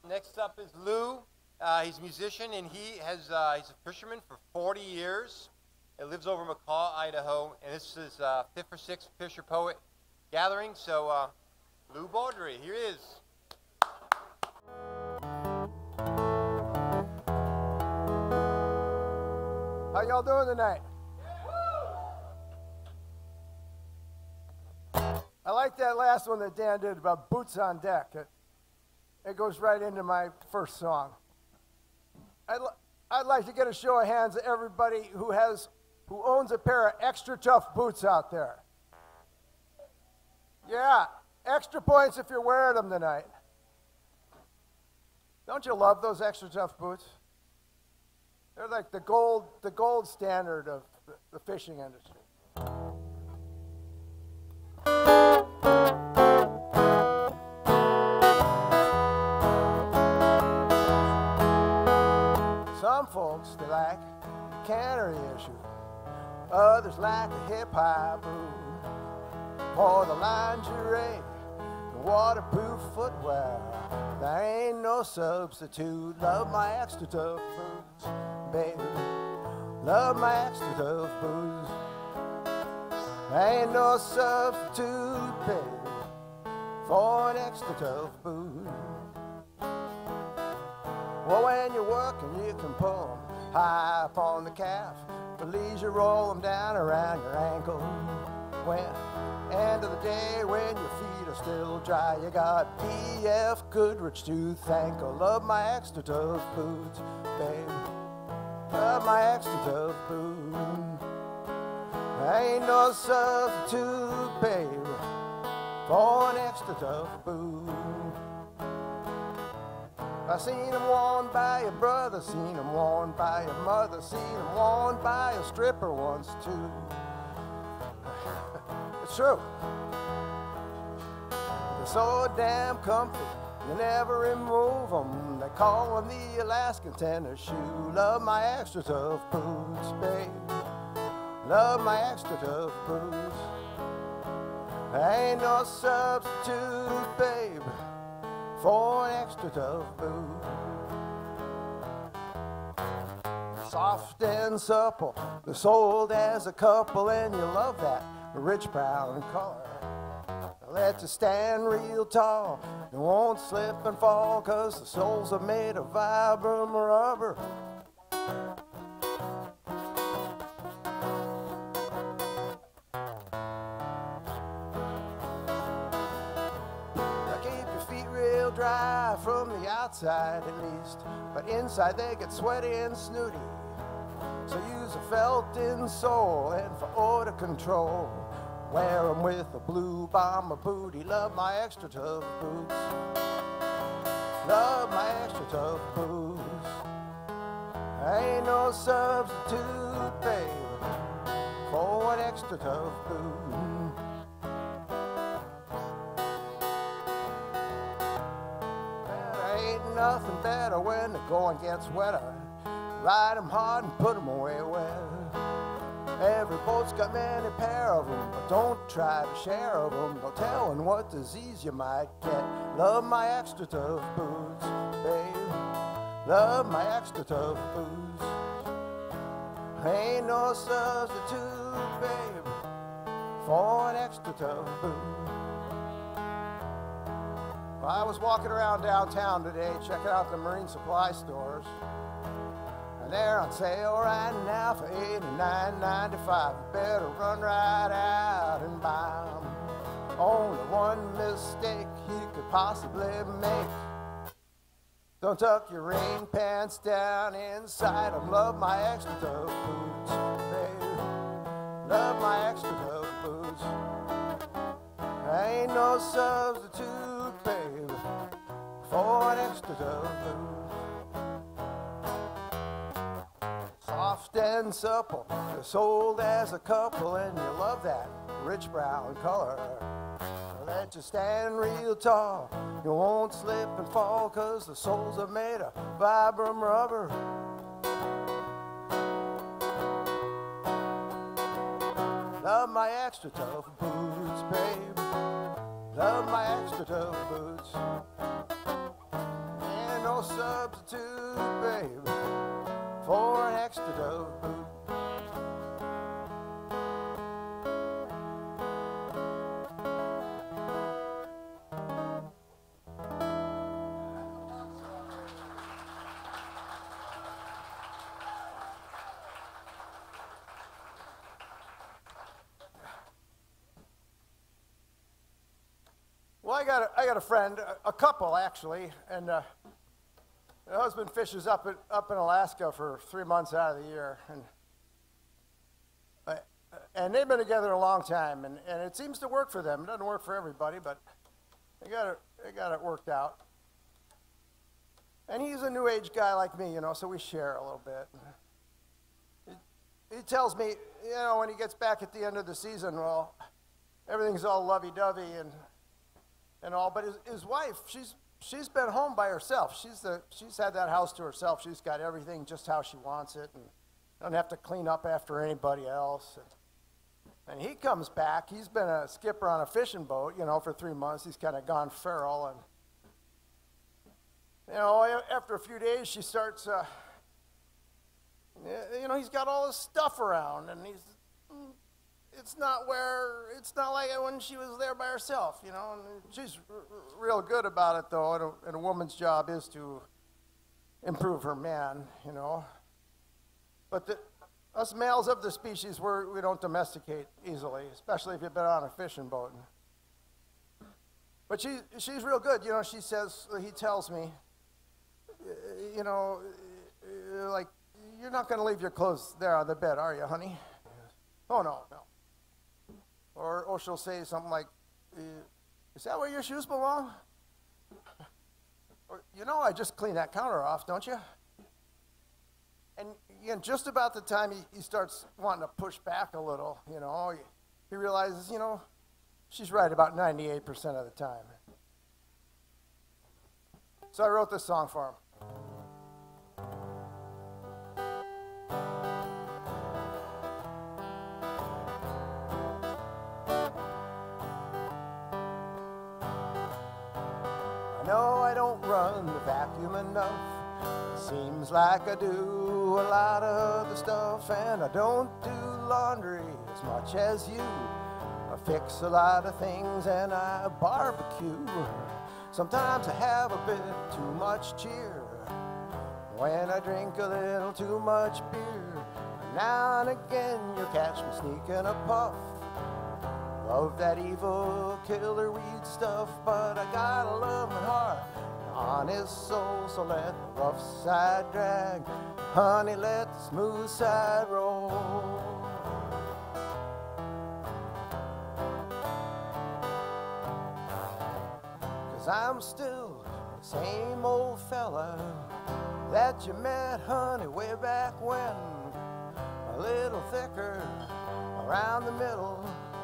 Next up is Lou. He's a musician, and he's a fisherman for 40 years. He lives over in McCaw, Idaho, and this is 5th or 6th Fisher Poet gathering. So, Lou Beaudry, here he is. How y'all doing tonight? I like that last one that Dan did about boots on deck. It goes right into my first song. I'd like to get a show of hands of everybody who owns a pair of extra tough boots out there. Yeah, extra points if you're wearing them tonight. Don't you love those extra tough boots? They're like the gold standard of the fishing industry. Some folks, they like the cannery issue. Others like the hip-hop boot. For the lingerie, the waterproof footwear, there ain't no substitute. Love my extra tough boots, baby. Love my extra tough boots. There ain't no substitute, baby, for an extra tough boot. Well, when you're working, you can pull them high up on the calf. For leisure, roll them down around your ankle. When, end of the day, when your feet are still dry, you got B.F. Goodrich to thank. I love my extra tough boots, baby. Love my extra tough boots. Ain't no substitute, baby, for an extra tough boot. I seen them worn by your brother, seen them worn by your mother, seen them worn by a stripper once too. It's true. They're so damn comfy, you never remove them. They call them the Alaskan tennis shoe. Love my extra tough boots, babe. Love my extra tough boots. Ain't no substitute, babe, for an extra tough boot. Soft and supple, they're sold as a couple, and you love that rich brown color. Let you stand real tall, you won't slip and fall, 'cause the soles are made of Vibram rubber. Dry from the outside at least, but inside they get sweaty and snooty. So use a felt insole, and for odor control, wear them with a blue bomber booty. Love my extra tough boots. Love my extra tough boots. Ain't no substitute, babe, for an extra tough boot. Nothing better when the going gets wetter. Ride 'em hard and put 'em away well. Every boat's got many pair of 'em, but don't try to share of 'em. No telling what disease you might get. Love my extra tough boots, babe. Love my extra tough boots. Ain't no substitute, babe, for an extra tough boot. I was walking around downtown today checking out the marine supply stores, and they're on sale right now for $89.95. You better run right out and buy them. Only one mistake you could possibly make: don't tuck your rain pants down inside them. Love my extra tough boots, baby. Love my extra tough boots. Ain't no substitute, baby, for an extra tough boot. Soft and supple, they're sold as a couple, and you love that rich brown color. Let you stand real tall, you won't slip and fall, 'cause the soles are made of Vibram rubber. Love my extra tough boots, babe. Love my extra tough boots. substitute, babe, for an extra dope. Well, I got a friend, a couple actually, and the husband fishes up in Alaska for 3 months out of the year, and they've been together a long time, and it seems to work for them. It doesn't work for everybody, but they got it worked out. And he's a new age guy like me, you know, so we share a little bit. He tells me, you know, when he gets back at the end of the season, well, everything's all lovey-dovey and all, but his wife, she's been home by herself. She's had that house to herself. She's got everything just how she wants it, and doesn't have to clean up after anybody else. And he comes back. He's been a skipper on a fishing boat, you know, for 3 months. He's kind of gone feral, and you know, after a few days, she starts, you know, he's got all his stuff around, and it's not like when she was there by herself, you know. And she's real good about it, though, and a woman's job is to improve her man, you know. But us males of the species, we don't domesticate easily, especially if you've been on a fishing boat. But she's real good, you know. He tells me, you know, like, you're not going to leave your clothes there on the bed, are you, honey? Oh, no. Or she'll say something like, is that where your shoes belong? Or, you know, I just cleaned that counter off, don't you? And again, just about the time he starts wanting to push back a little, you know, he realizes, you know, she's right about 98% of the time. So I wrote this song for him. No, I don't run the vacuum enough. Seems like I do a lot of the stuff, and I don't do laundry as much as you. I fix a lot of things and I barbecue. Sometimes I have a bit too much cheer when I drink a little too much beer. Now and again you'll catch me sneaking a puff of that evil killer weed stuff, but I got a loving heart, an honest soul, so let the rough side drag, honey, let the smooth side roll. 'Cause I'm still the same old fella that you met, honey, way back when. A little thicker around the middle,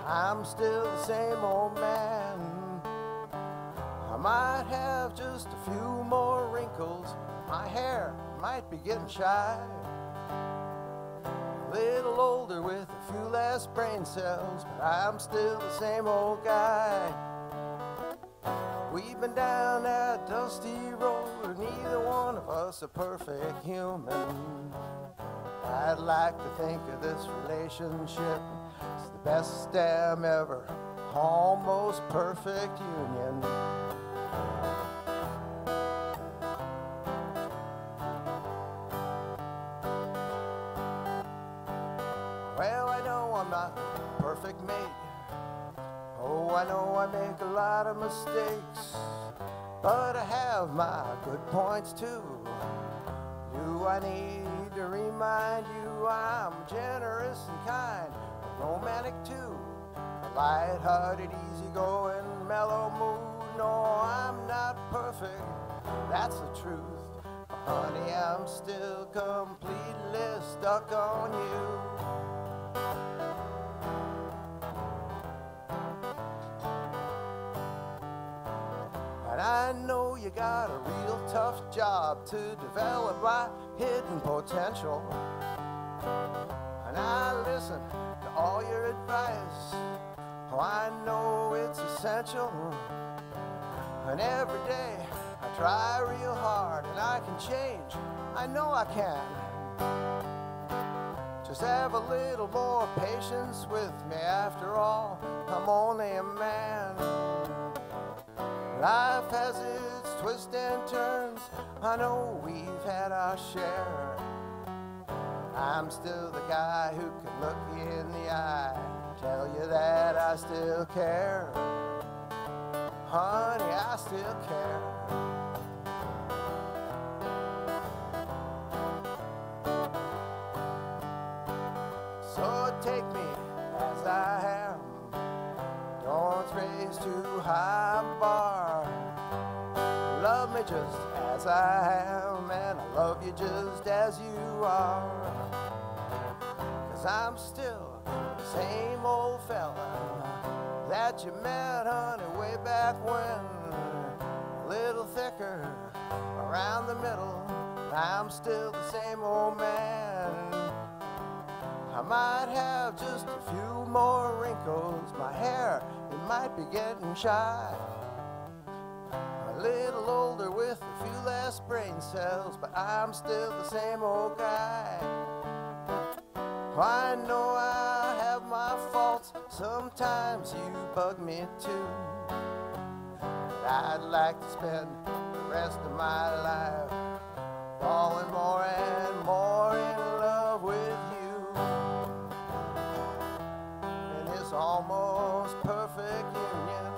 I'm still the same old man. I might have just a few more wrinkles, my hair might be getting shy, a little older with a few less brain cells, but I'm still the same old guy. We've been down that dusty road, neither one of us a perfect human. I'd like to think of this relationship as the best damn ever, almost perfect union. Well, I know I'm not the perfect mate. Oh, I know I make a lot of mistakes, but I have my good points too. Do I need to remind you I'm generous and kind, romantic too, a light-hearted, easygoing, mellow mood? No, I'm not perfect, that's the truth, but honey, I'm still completely stuck on you. And I know you got a real tough job to develop my hidden potential. And I listen to all your advice. Oh, I know it's essential. And every day I try real hard and I can change. I know I can. Just have a little more patience with me. After all, I'm only a man. Life has its twists and turns. I know we've had our share. I'm still the guy who can look you in the eye, tell you that I still care. Honey, I still care. So take me as I am. Don't raise too high a bar. Love me just as I am, and I love you just as you are. 'Cause I'm still the same old fella that you met, honey, way back when. A little thicker around the middle. I'm still the same old man. I might have just a few more wrinkles. My hair, it might be getting shy. A little older with a few less brain cells, but I'm still the same old guy. I know I have my faults. Sometimes you bug me too. But I'd like to spend the rest of my life falling more and more in love with you. In this almost perfect union.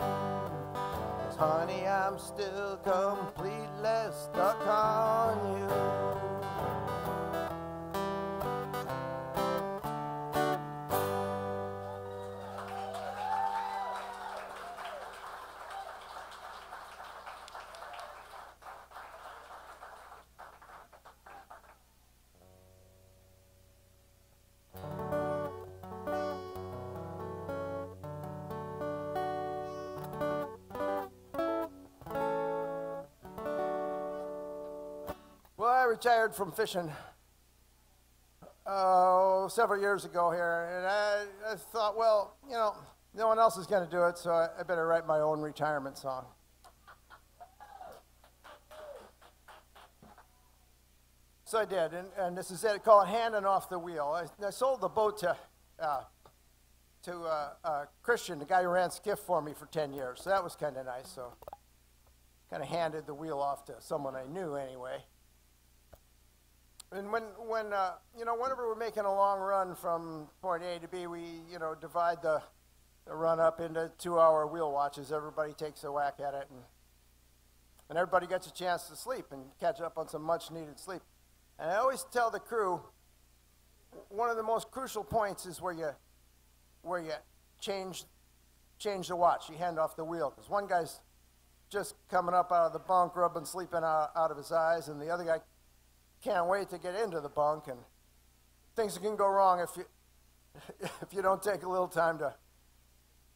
'Cause honey, I'm still completely stuck on you. Well, I retired from fishing several years ago here, and I thought, well, you know, no one else is going to do it, so I better write my own retirement song. So I did, and this is it. I call it Handing Off the Wheel. I sold the boat to Christian, the guy who ran Skiff for me for 10 years, so that was kind of nice. So kind of handed the wheel off to someone I knew anyway. And when you know, whenever we're making a long run from point A to B, we, you know, divide the run up into 2-hour wheel watches. Everybody takes a whack at it, and everybody gets a chance to sleep and catch up on some much-needed sleep. And I always tell the crew, one of the most crucial points is where you change the watch. You hand off the wheel, because one guy's just coming up out of the bunk, rubbing sleeping out of his eyes, and the other guy can't wait to get into the bunk, and things can go wrong if you don't take a little time to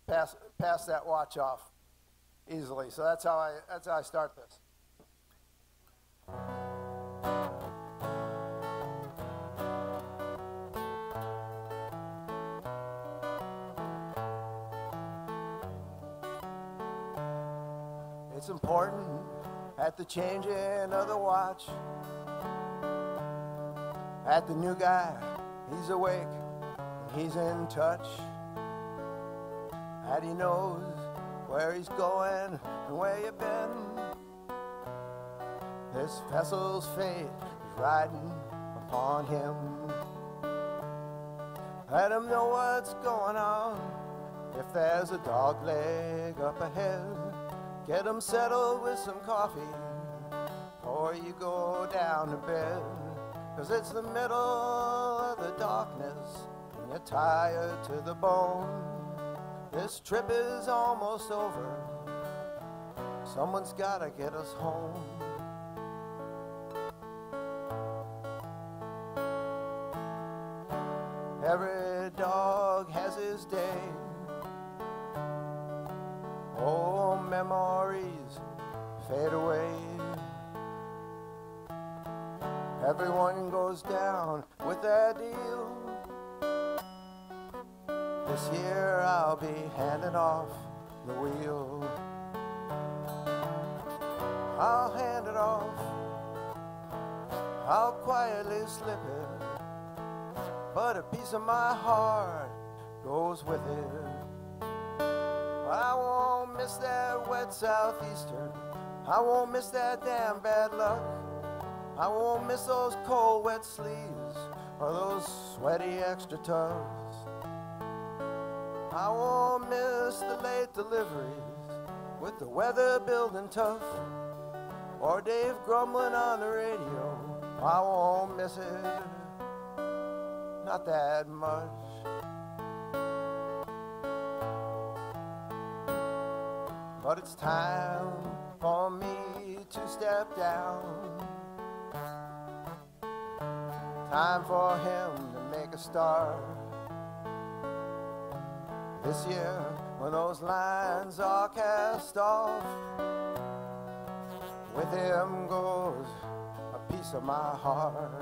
pass that watch off easily. So that's how I start this. It's important at the changing of the watch. At the new guy, he's awake, and he's in touch. And he knows where he's going and where you've been. This vessel's fate is riding upon him. Let him know what's going on. If there's a dog leg up ahead, get him settled with some coffee before you go down to bed. 'Cause it's the middle of the darkness and you're tired to the bone. This trip is almost over. Someone's gotta get us home. Every dog has his day. Old memories fade away. Everyone goes down with their deal. This year I'll be handing off the wheel. I'll hand it off, I'll quietly slip it, but a piece of my heart goes with it. I won't miss that wet southeaster, I won't miss that damn bad luck, I won't miss those cold wet sleeves or those sweaty extra tubs. I won't miss the late deliveries with the weather building tough, or Dave grumbling on the radio. I won't miss it, not that much. But it's time for me to step down, time for him to make a start. This year, when those lines are cast off, with him goes a piece of my heart.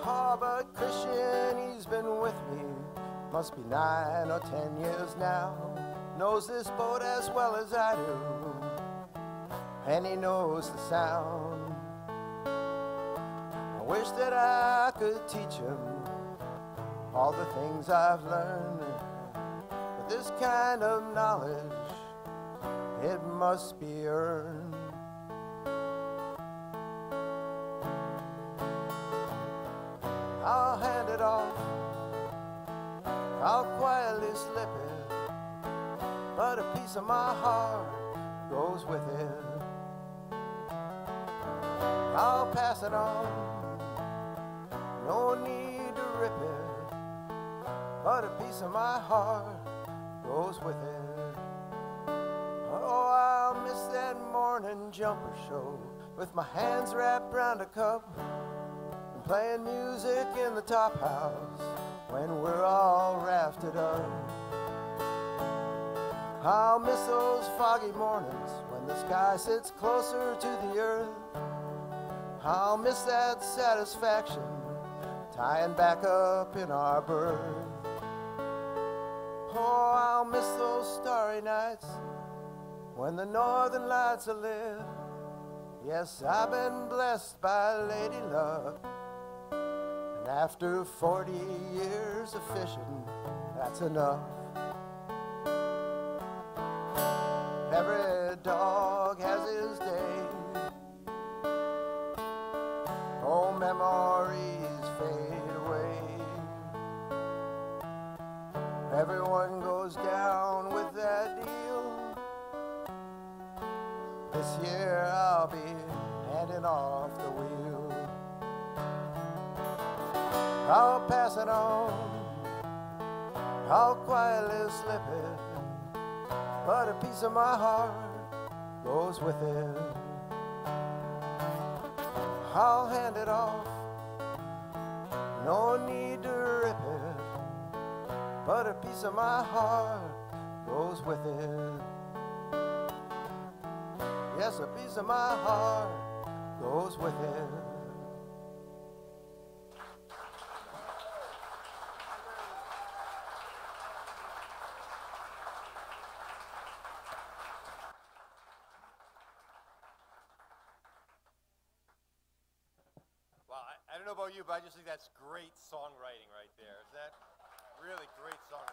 Oh, but Christian, he's been with me, must be 9 or 10 years now. Knows this boat as well as I do, and he knows the sound. I wish that I could teach him all the things I've learned, but this kind of knowledge, it must be earned. I'll hand it off, I'll quietly slip it, but a piece of my heart goes with it. I'll pass it on, no need to rip it, but a piece of my heart goes with it. Oh, I'll miss that morning jumper show with my hands wrapped around a cup and playing music in the top house when we're all rafted up. I'll miss those foggy mornings when the sky sits closer to the earth. I'll miss that satisfaction tying back up in our berth. Oh, I'll miss those starry nights when the northern lights are lit. Yes, I've been blessed by Lady Luck, and after 40 years of fishing, that's enough. Every dog has his day, old memories fade away. Everyone goes down with that deal. This year I'll be handing off the wheel. I'll pass it on, I'll quietly slip it, but a piece of my heart goes with it. I'll hand it off, no need to rip it, but a piece of my heart goes with it. Yes, a piece of my heart goes with it. I don't know about you, but I just think that's great songwriting right there. Is that really great songwriting?